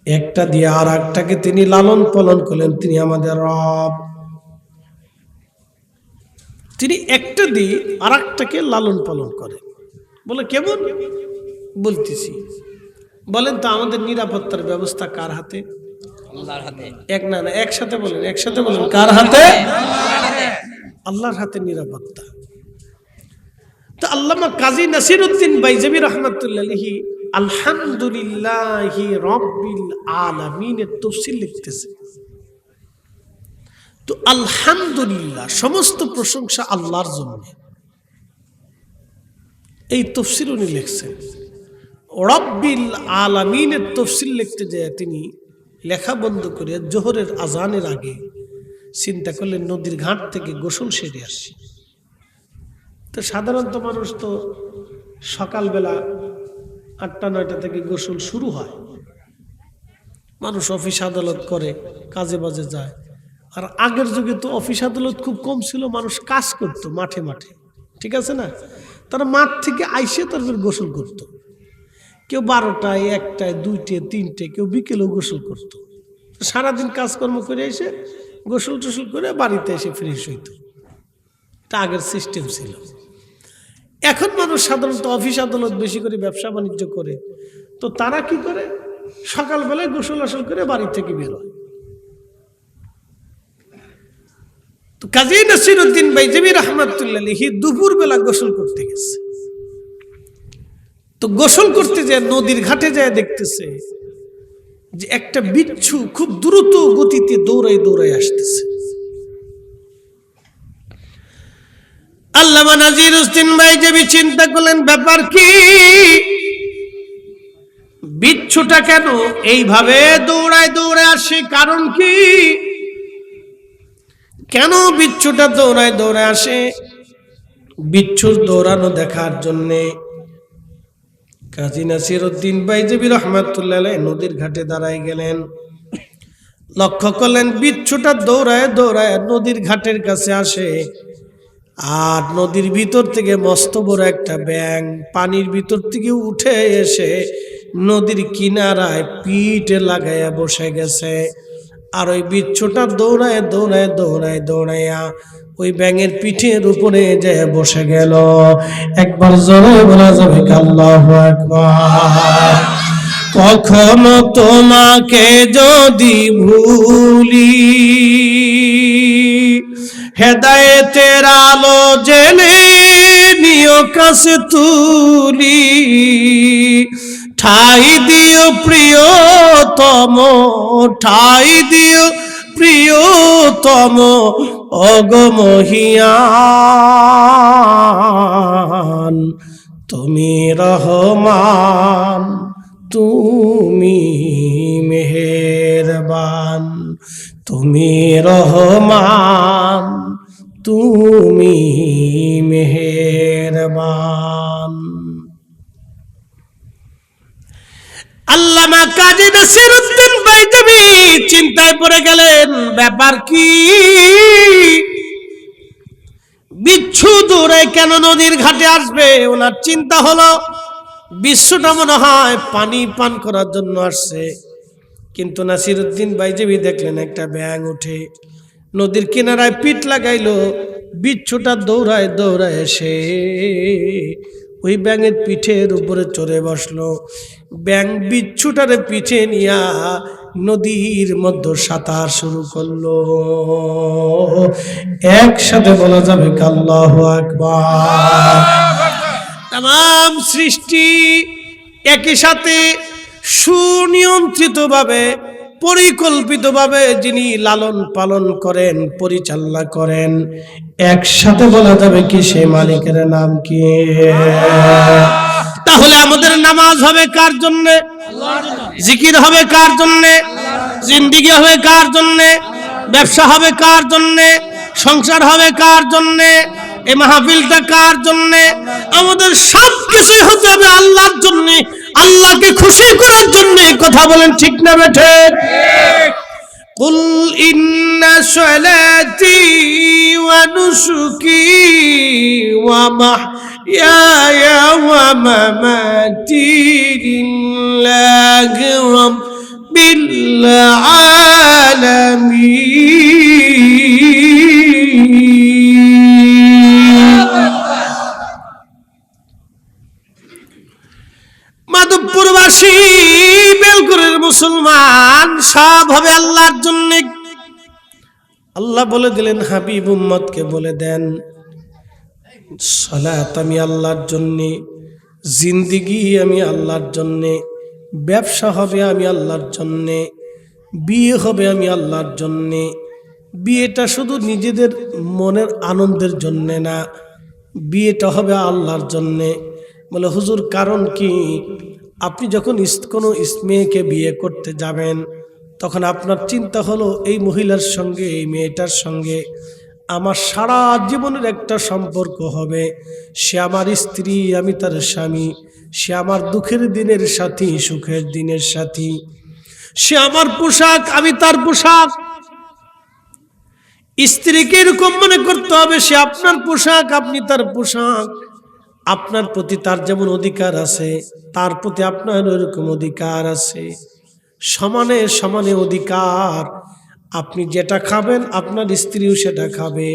একটা দিয়ে আরেকটাকে তিনি লালন পালন করেন। তিনি আমাদের রব। তিনি একটা দিয়ে আরেকটাকে লালন পালন করেন। বলে কেমন? বলতেছি, বলেন তো আমাদের নিরাপত্তার ব্যবস্থা কার হাতে? আল্লাহর হাতে। এক না না, একসাথে বলেন, একসাথে বলেন, কার হাতে? আল্লাহর হাতে নিরাপত্তা। তো আল্লামা কাজী নাসিরউদ্দিন বাইজাবি রাহমাতুল্লাহ আলাইহি আলহামদুলিল্লাহি রাব্বিল আলামিনের তাফসীর লিখতেছে। তো আলহামদুলিল্লাহ, সমস্ত প্রশংসা আল্লাহর জন্য। এই তাফসীর উনি লিখছেন। রাব্বিল আলামিনের তাফসীর লিখতে যায় তিনি লেখা বন্ধ করে জোহরের আজানের আগে চিন্তা করলেন নদীর ঘাট থেকে গোসল সেরে আসি। তো সাধারণত মানুষ তো সকালবেলা 8টা-9টা থেকে গোসল শুরু হয়। মানুষ অফিস আদালত করে, কাজে বাজে যায়। আর আগের যুগে তো অফিস আদালত খুব কম ছিল, মানুষ কাজ করতো মাঠে মাঠে, ঠিক আছে না? তারা মাঠ থেকে আইসে তারপর গোসল করত। কেউ 12টায়, 1টায়, 2টে, 3টে, কেউ বিকেলেও গোসল করতো। সারাদিন কাজকর্ম করে এসে গোসল টোসল করে বাড়িতে এসে ফ্রেশ হইত। এটা আগের সিস্টেম ছিল। এখন মানুষ সাধারণত অফিস আদালত বেশি করে ব্যবসা বাণিজ্য করে, তো তারা কি করে, সকালবেলায় গোসল আসল করে বাড়ি থেকে বের হয়। তো কাজী নাসিরউদ্দিন বাইজাবি রাহমাতুল্লাহ আলাইহি দুপুর বেলা গোসল করতে গেছে। তো গোসল করতে যায় নদীর ঘাটে যায় দেখতেছে যে একটা বিচ্ছু খুব দ্রুত গতিতে দৌড়াই দৌড়াই আসতেছে। আল্লামা নাসিরউদ্দিন বাইজাবি চিন্তা করলেন ব্যাপার কি, বিচ্ছুটা কেন এইভাবে দৌড়ায় দৌড়ায় আসে, কারণ কি, কেন বিচ্ছুটা দৌড়ায় দৌড়ায় আসে? বিচ্ছুর দৌড়ানো দেখার জন্যে কাজী নাসিরউদ্দিন বাইজাবি রাহমাতুল্লাহ আলাইহি নদীর ঘাটে দাঁড়ায় গেলেন। লক্ষ্য করলেন বিচ্ছুটা দৌড়ায় দৌড়ায় নদীর ঘাটের কাছে আসে, আর নদীর ভিতর থেকে মস্ত বড় একটা ব্যাঙ পানির ভিতর থেকে উঠে এসে নদীর কিনারায় পিঠে লাগাইয়া বসে গেছে। আর ওই বিচ্ছুটা দৌড়ায় দৌড়ায় দৌড়ায় দৌড়াইয়া ওই ব্যাঙের পিঠের উপরে যে বসে গেল। একবার জোরে বলা যাবে আল্লাহু আকবার। কখনো তোমাকে যদি ভুলি, হেদায়েতের আলো জেলে নিও কাছে তুলি, ঠাই দিও প্রিয়তম, ঠাই দিও প্রিয়তম অগমহিয়ান। তুমি রহমান, তুমি মেহেরবান, তুমি রহমান, তুমি মেহেরবান। আল্লামা কাজী নাসিরউদ্দিন বাইজাবি চিন্তায় পড়ে গেলেন, ব্যাপার কি? বিচ্ছু দূরে কেন নদীর ঘাটে আসবে? ওনার চিন্তা হলো বিশ্বটা মনে হয় পানি পান করার জন্য আসছে। কিন্তু নাসিরউদ্দিন বাইজাবি দেখলেন একটা ব্যাঙ উঠে নদীর কিনারায় পিঠ লাগাইলো। বিচ্ছুটা দৌড়ায় দৌড়ায় এসে ওই ব্যাঙের পিঠের উপরে চড়ে বসলো। ব্যাঙ বিচ্ছুটারে পিঠে নিয়া নদীর মধ্যে সাঁতার শুরু করলো। একসাথে বলা যাবে আল্লাহু আকবার। তাম সৃষ্টি একই সাথে সুনিয়ন্ত্রিতভাবে পরিকল্পিতভাবে যিনি লালন পালন করেন, পরিচালনা করেন, একসাথে বলা যাবে কি সে মালিকের নাম কি? তাহলে আমাদের নামাজ হবে কার জন্য? জিকির হবে কার জন্য? জিন্দেগি হবে কার জন্য? ব্যবসা হবে কার জন্য? সংসার হবে কার জন্য? এই মাহফিলটা কার জন্য? আমাদের সব কিছুই হতে হবে আল্লাহর জন্য, আল্লাহকে খুশি করার জন্য। কথা বলেন ঠিক না বেঠে? কুল ইন্না সলাতি ওয়া নুসুকি ওয়া মাহইয়ায়া ওয়া মামাতি লিল্লাহি রাব্বিল আলামিন। মাধবপুরবাসী, বেলকুরের মুসলমান সব হবে আল্লাহর জন্য। আল্লাহ বলে দিলেন হাবিব উম্মতকে বলে দেন, সালাত আমি আল্লাহর জন্য, জিন্দেগি আমি আল্লাহর জন্য, ব্যবসা হবে আমি আল্লাহর জন্য, বিয়ে হবে আমি আল্লাহর জন্য। বিয়েটা শুধু নিজেদের মনের আনন্দের জন্য না, বিয়েটা হবে আল্লাহর জন্যে। বলে হুজুর কারণ কি? আপনি যখন কোনো মেয়েকে বিয়ে করতে যাবেন তখন আপনার চিন্তা হলো এই মহিলার সঙ্গে, এই মেয়েটার সঙ্গে আমার সারা জীবনের একটা সম্পর্ক হবে। সে আমার স্ত্রী, আমি তার স্বামী। সে আমার দুঃখের দিনের সাথী, সুখের দিনের সাথী। সে আমার পোশাক, আমি তার পোশাক। স্ত্রীকে এরকম মনে করতে হবে সে আপনার পোশাক, আপনি তার পোশাক। আপনার প্রতি তার যেমন অধিকার আছে, তার প্রতি আপনার এরকম অধিকার আছে। সমানে সমানে অধিকার। আপনি যেটা খাবেন আপনার স্ত্রীও সেটা খাবে।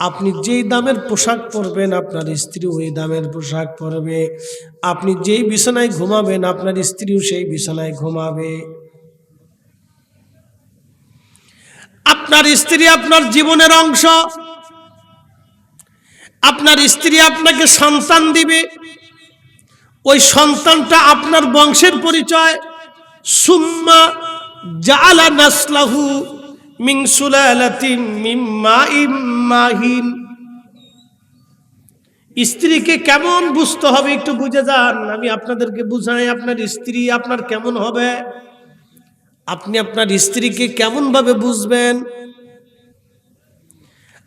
আপনি যেই দামের পোশাক পরবেন আপনার স্ত্রী ওই দামের পোশাক পরবে। আপনি যেই বিছানায় ঘুমাবেন আপনার স্ত্রীও সেই বিছানায় ঘুমাবে। আপনার স্ত্রী আপনার জীবনের অংশ। আপনার স্ত্রী আপনাকে সন্তান দিবে, ওই সন্তানটা আপনার বংশের পরিচয়। সুম্মা জাআলা নাসলাহু মিন সুলালাতিন মিন মাইন মাহিন। স্ত্রীকে কেমন বুঝতে হবে একটু বুঝে যান। আমি আপনাদেরকে বুঝাই, আপনার স্ত্রী আপনার কেমন হবে, আপনি আপনার স্ত্রীকে কেমন ভাবে বুঝবেন,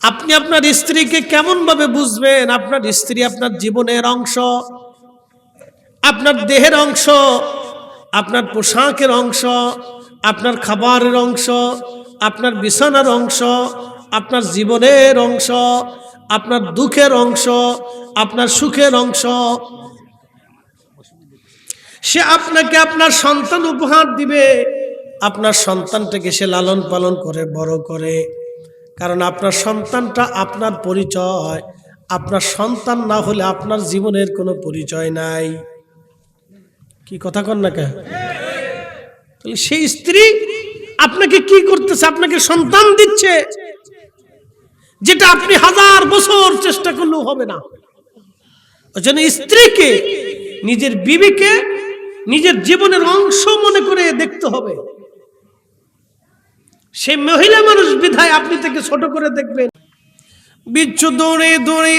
আপনি আপনার স্ত্রীকে কেমন ভাবে বুঝবেন। আপনার স্ত্রী আপনার জীবনের অংশ, আপনার দেহের অংশ, আপনার পোশাকের অংশ, আপনার খাবারের অংশ, আপনার বিছানার অংশ, আপনার জীবনের অংশ, আপনার দুঃখের অংশ, আপনার সুখের অংশ। সে আপনাকে আপনার সন্তান উপহার দিবে। আপনার সন্তানটাকে সে লালন পালন করে বড় করে, কারণ আপনার সন্তানটা আপনার পরিচয়। আপনার সন্তান না হলে আপনার জীবনের কোনো পরিচয় নাই। কি কথা কন না কে? তাহলে সেই স্ত্রী আপনাকে কি করতেছে? আপনাকে সন্তান দিচ্ছে, যেটা আপনি 1000 বছর চেষ্টা করলেও হবে না। ওই জন্য স্ত্রীকে, নিজের বিবিকে নিজের জীবনের অংশ মনে করে দেখতে হবে। সেই মহিলা মানুষ বিধায় আপনি তাকে ছোট করে দেখবেন। বিচ্ছু দৌড়ে দৌড়ে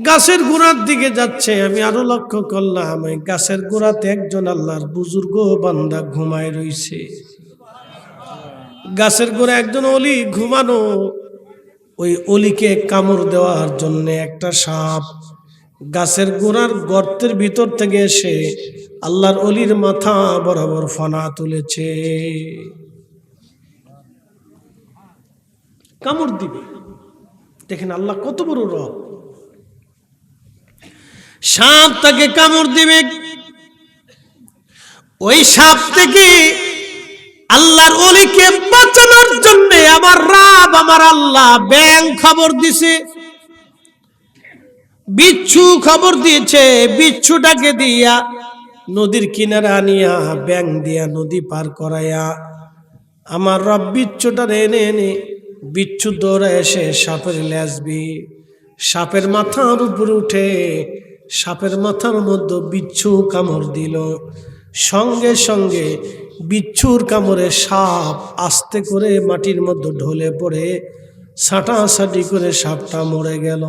গাছের গোড়ার দিকে যাচ্ছে, আমি আরো লক্ষ্য করলাম ওই গাছের গোড়াতে একজন আল্লাহর বুজুর্গ বান্দা ঘুমায় রইছে। গাছের গোড়া একজন অলি ঘুমানো, ওই অলিকে কামড় দেওয়ার জন্য একটা সাপ গাছের গোড়ার গর্তের ভিতর থেকে এসে আল্লাহর অলির মাথা বরাবর ফনা তুলেছে, কামড় দিবে। দেখেন আল্লাহ কত বড় রব। সাপ তাকে কামড় দিবে, ওই সাপ থেকে আল্লাহর ওলিকে বাঁচানোর জন্য আমার রব আমার আল্লাহ ব্যাং খবর দিছে, বিচ্ছু খবর দিয়েছে। বিচ্ছুটাকে দিয়া নদীর কিনারে আনিয়া ব্যাং দিয়া নদী পার করাইয়া আমার রব বিচ্ছুটা এনে এনে বিচ্ছু দৌড়ে এসে সাপের লেজবি, সাপের মাথার উপরে উঠে সাপের মাথার মধ্যে বিচ্ছু কামড় দিল। সঙ্গে সঙ্গে বিচ্ছুর কামড়ে সাপ আস্তে করে মাটির মধ্যে ঢলে পড়ে ছাটাছাটি করে সাপটা মরে গেল।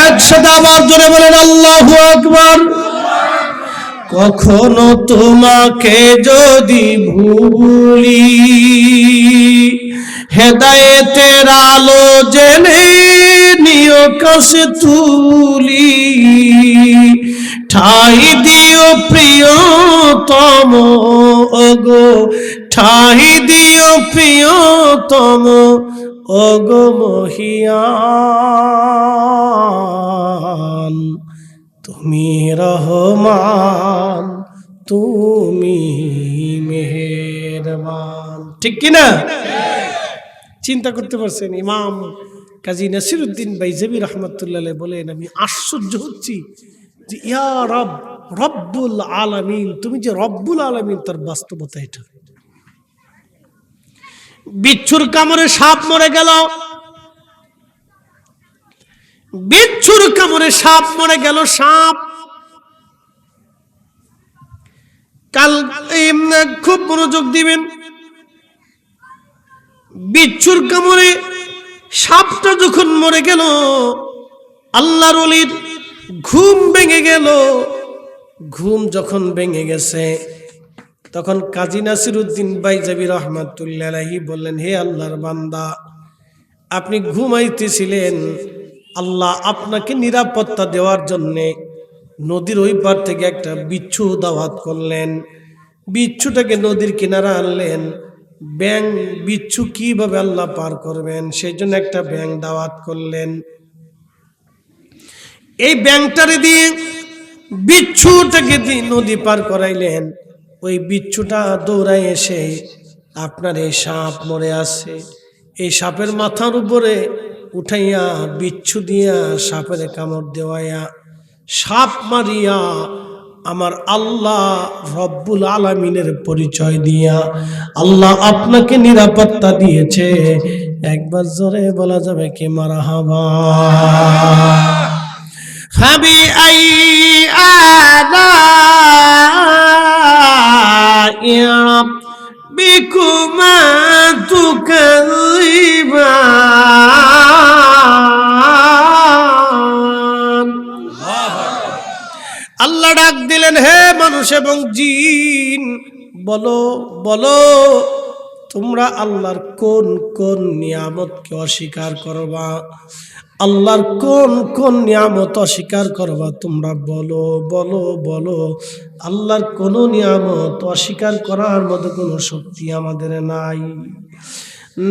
একসাথে আবার জোরে বলেন আল্লাহু আকবার। কখনো তোমাকে যদি ভুলি, হেদায়েতের আলো জেনে নিও কাছে তুলি, ঠাই দিও প্রিয়তম ওগো, ঠাই দিও প্রিয়তম ওগো মহিয়ান, তুমি রহমান তুমি মেহেরবান। ঠিক কিনা? চিন্তা করতে পারছেন? ইমাম কাজী নাসিরউদ্দিন বাইজাবি রহমাতুল্লাহ আলাইহি বলেন, আমি আশ্চর্য হচ্ছি যে ইয়া রব, রব্বুল আলামিন, তুমি যে রব্বুল আলামিন তার বাস্তবতা এটা। বিচ্ছুর কামড়ে সাপ মরে গেল, বিচ্ছুর কামড়ে সাপ মরে গেল। সাপ কাল খুব মনোযোগ দিবেন, বিচ্ছুর কামড়ে সাপটা যখন মরে গেল আল্লাহর ওলির ঘুম ভেঙে গেল। ঘুম যখন ভেঙে গেছে তখন কাজী নাসিরউদ্দিন বাইজাবি রহমাতুল্লাহ আলাইহি বললেন, হে আল্লাহর বান্দা, আপনি ঘুমাইতেছিলেন, আল্লাহ আপনাকে নিরাপত্তা দেওয়ার জন্যে নদীর ওই পার থেকে একটা বিচ্ছু দাওয়াত করলেন। বিচ্ছুটাকে নদীর কিনারা আনলেন। ব্যাং বিচ্ছু কিভাবে আল্লাহ পার করবেন সেই জন্য একটা ব্যাং দাওয়াত করলেন। এই ব্যাংটারে দিয়ে বিচ্ছুটাকে দিয়ে নদী পার করাইলেন। ওই বিচ্ছুটা দৌড়ায় এসে আপনার এই সাপ মরে আছে, এই সাপের মাথার উপরে উঠাইয়া বিচ্ছু দিয়া সাপের কামড় দেওয়াইয়া সাপ মারিয়া আমার আল্লাহ রব্বুল আলামিনের পরিচয় দিয়া আল্লাহ আপনাকে নিরাপত্তা দিয়েছে। একবার জোরে বলা যাবে কি মারহাবা। ফাবি আই আলাইহি রাব্বিকুমা তুকাযিবান। আল্লাহ ডাক দিলেন, হে মানুষ এবং জিন, বলো বলো তোমরা আল্লাহর কোন কোন নিয়ামতকে অস্বীকার করবা, আল্লাহর কোন কোন নিয়ামত অস্বীকার করবা, তোমরা বলো বলো বলো। আল্লাহর কোন নিয়ামত অস্বীকার করার মতো কোনো শক্তি আমাদের নাই,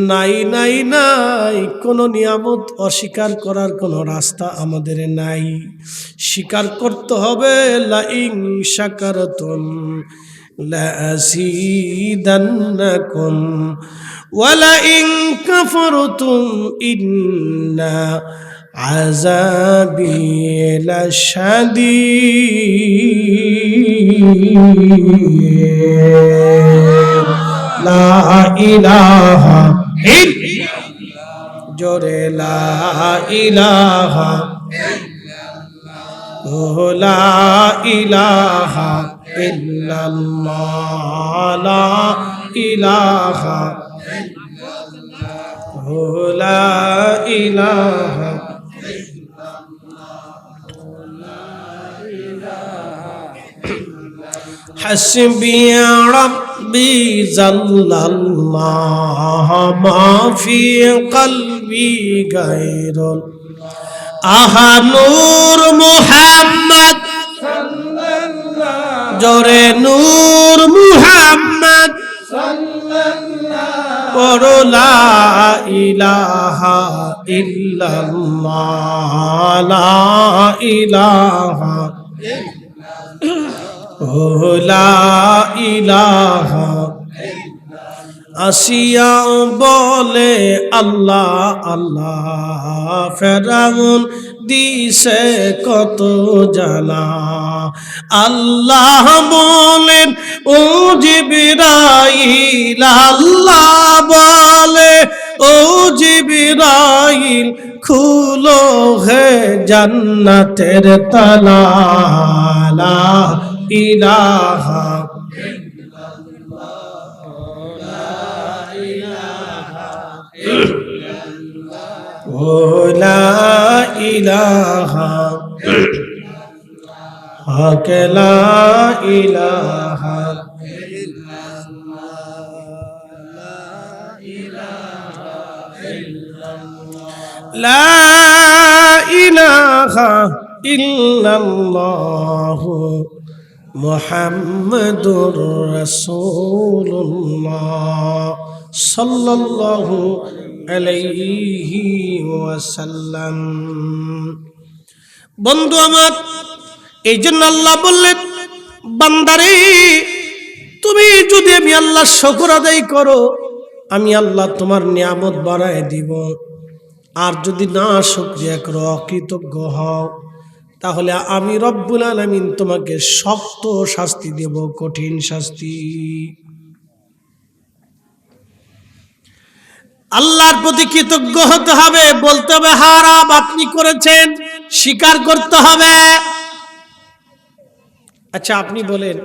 নাই নাই নাই। কোন নিয়ামত অস্বীকার করার কোনো রাস্তা আমাদের নাই। স্বীকার করতে হবে। লা ইন শাকারতুম লা আযীদান্নাকুম ওয়া লা ইন কাফারতুম ইন্না আযাবি লাশাদীদ। লা ইলাহা ইল্লাল্লাহ, জোরে লা ইলাহা ইল্লাল্লাহ, লা ইলাহা ইল্লাল্লাহ লা ইলাহা লা ইলাহা হাসবি রাব্বি জাল্লাল্লাহ মা ফি কলবি গায়রুল আহা নূর মুহাম্মদ জোরে নূর মুহাম্মদ পড়ো লা ইলাহা ইল্লাল্লাহ লা ইলাহা লা ইলাহা আসিয়া বলে আল্লাহ আল্লাহ ফেরাউন দিছে কত জানা আল্লাহ বলেন ও জিবরাইল আল্লাহ বলে ও জিবরাইল খুলো হে জান্নাতের তালা লা ইলাহা লা ইলাহা হক লা ইলাহা লা ইলাহা ইল্লাল্লাহ মুহাম্মাদুর রাসূলুল্লাহ সাল্লাল্লাহু আলাইহি ওয়াসাল্লাম। বন্ধু আমার, এই জন্য আল্লাহ বললেন বান্দারে তুমি যদি আমি আল্লাহ শুকর আদায় করো আমি আল্লাহ তোমার নিয়ামত বাড়ায় দিব, আর যদি না শুকরিয়া করো অকৃতজ্ঞ হও তাহলে আমি রব্বুল আলামিন তোমাকে শক্ত শাস্তি দেব, কঠিন শাস্তি। আল্লাহর প্রতি কৃতজ্ঞ হতে হবে, বলতে হবে হ্যাঁ রব আপনি করেছেন, স্বীকার করতে হবে। আচ্ছা আপনি বলেন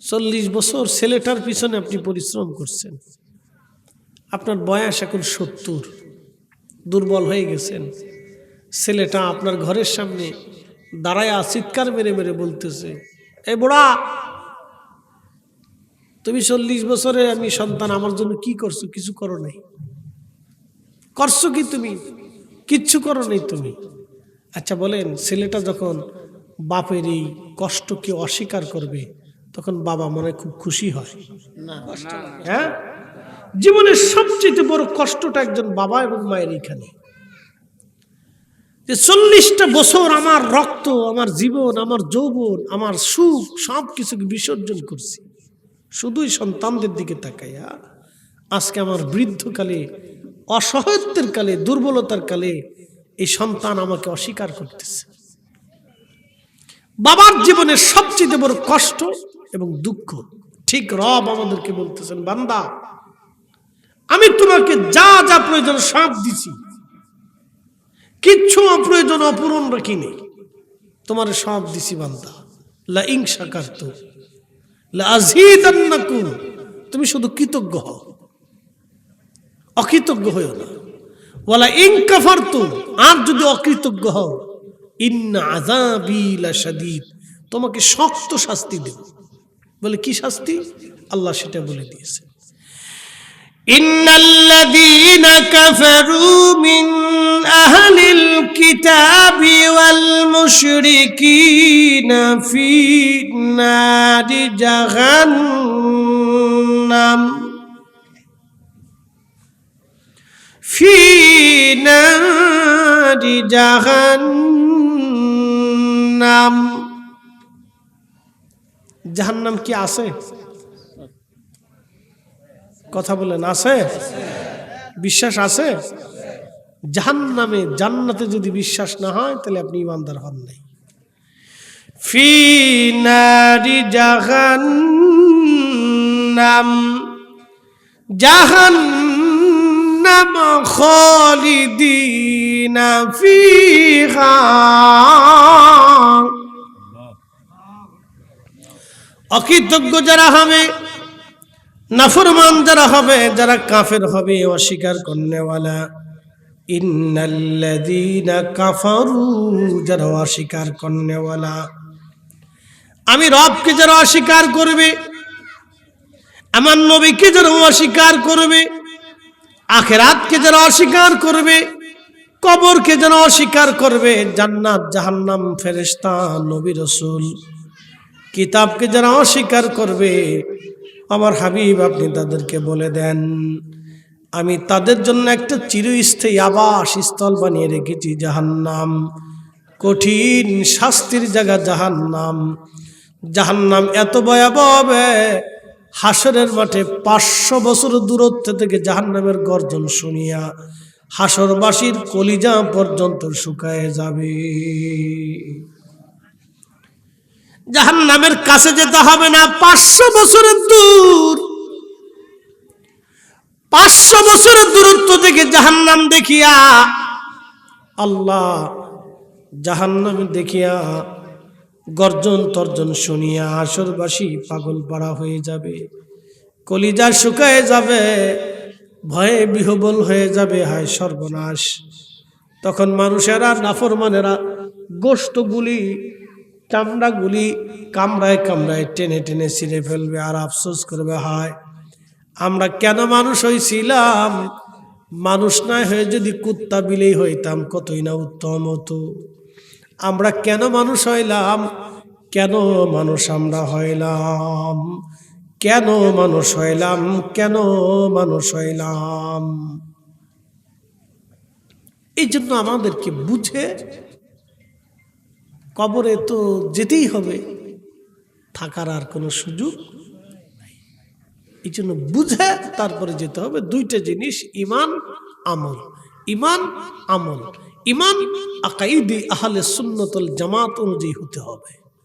40 বছর ছেলেটার পিছনে আপনি পরিশ্রম করছেন, আপনার বয়স এখন 70, দুর্বল হয়ে গেছেন, ছেলেটা আপনার ঘরের সামনে দাঁড়ায় চিৎকার মেরে মেরে বলতেছে এই বুড়া তুমি 40 বছরে আমি সন্তান আমার জন্য কি করছো? কিছু করো নাই। করছো কি তুমি? কিচ্ছু করো নাই তুমি। আচ্ছা বলেন ছেলেটা যখন বাপের এই কষ্টকে অস্বীকার করবে তখন বাবা মনে খুব খুশি হয় না? হ্যাঁ, জীবনের সবচেয়ে বড় কষ্টটা একজন বাবা এবং মায়ের এখানে যে 40টা বছর আমার রক্ত, আমার জীবন, আমার যৌবন, আমার সুখ সবকিছুকে বিসর্জন করছি শুধুই সন্তানদের দিকে তাকাইয়া। আজকে আমার বৃদ্ধকালে, অসহায়ত্বের কালে, দুর্বলতার কালে এই সন্তান আমাকে অস্বীকার করতেছে। বাবার জীবনের সবচেয়ে বড় কষ্ট এবং দুঃখ। ঠিক রব আমাদেরকে বলতেছেন বান্দা আমি তোমাকে যা যা প্রয়োজন সব দিছি, কিচ্ছু অপ্রয়োজন অপূরণ রাখিনি, তোমার সব দিছি বান্দা। লা ইন শাকারতুম লা আযীদান্নাকুম, তুমি শুধু কৃতজ্ঞ হও, অকৃতজ্ঞ হও না। ওয়ালা ইন কাফারতুম, আর যদি অকৃতজ্ঞ হও ইন্না আযাবী লাশাদীদ, তোমাকে শক্ত শাস্তি দেব। বলে কি শাস্তি? আল্লাহ সেটা বলে দিয়েছে। ইন্নাল্লাযীনা কাফারু মিন আহলিল কিতাবি ওয়াল মুশরিকিনা ফি নারি জাহান্নাম ফি নারি জাহান্নাম। জাহান্নাম কি আছে? কথা বলেন আছে? বিশ্বাস আছে? জাহান্নামে, জান্নাতে যদি বিশ্বাস না হয় তাহলে আপনি ঈমানদার হন নাই। ফি নারি জাহান্নাম, জাহান্নাম জাহান্নাম খালিদিনা ফিহা। অকৃতজ্ঞ যারা হবে, নাফরমান যারা হবে, যারা কাফের হবে, অস্বীকার করনেওয়ালা, ইন্নাল্লাযীনা কাফারু, যারা অস্বীকার করনেওয়ালা, আমি রবকে যারা অস্বীকার করবে, আমার নবীকে যারা অস্বীকার করবে, আখিরাতকে যারা অস্বীকার করবে, কবরকে যারা অস্বীকার করবে, জান্নাত জাহান্নাম ফেরেশতা নবী রাসূল কিতাবকে যারা অস্বীকার করবে, আমার হাবিব আপনি তাদেরকে বলে দেন আমি তাদের জন্য একটা চিরস্থায়ী আবাসস্থল বানিয়ে রেখেছি জাহান্নাম। কঠিন শাস্তির জায়গা জাহান্নাম। জাহান্নাম এত ভয়াবহ হবে, হাসরের মাঠে 500 বছর দূরত্ব থেকে জাহান্নামের গর্জন শুনিয়া হাসরবাসীর কলিজা পর্যন্ত শুকায় যাবে। জাহান্নামের কাছে যেতে হবে না, 500 বছরের দূর, 500 বছরের দূরত্ব থেকে জাহান্নাম দেখিয়া, আল্লাহ জাহান্নাম দেখিয়া গর্জন তর্জন শুনিয়া হাসরবাসী পাগল পাড়া হয়ে যাবে, কলিজা শুকায় যাবে, ভয়ে বিহবল হয়ে যাবে, হায় সর্বনাশ। তখন মানুষেরা, নাফরমানেরা গোশতগুলি, চামড়াগুলি কামড়ায় কামড়ায় টেনে টেনে ছিঁড়ে ফেলবে, আর আফসোস করবে, হায় আমরা কেন মানুষ হয়েছিলাম, মানুষ না হয়ে যদি কুত্তা বিলেই হইতাম কতই না উত্তম হতো। আমরা কেন মানুষ হইলাম, কেন মানুষ আমরা হইলাম, কেন মানুষ হইলাম, কেন মানুষ হইলাম। এই জন্য আমাদেরকে বুঝে, কবরে তো যেতেই হবে, থাকার আর কোনো সুযোগ নাই। এই জন্য বুঝে তারপরে যেতে হবে। দুইটা জিনিস, ঈমান আমল। ঈমান আমল, ঈমান আকাইদি আহলে সুন্নাত ওয়াল জামাত অনুযায়ী হতে হবে।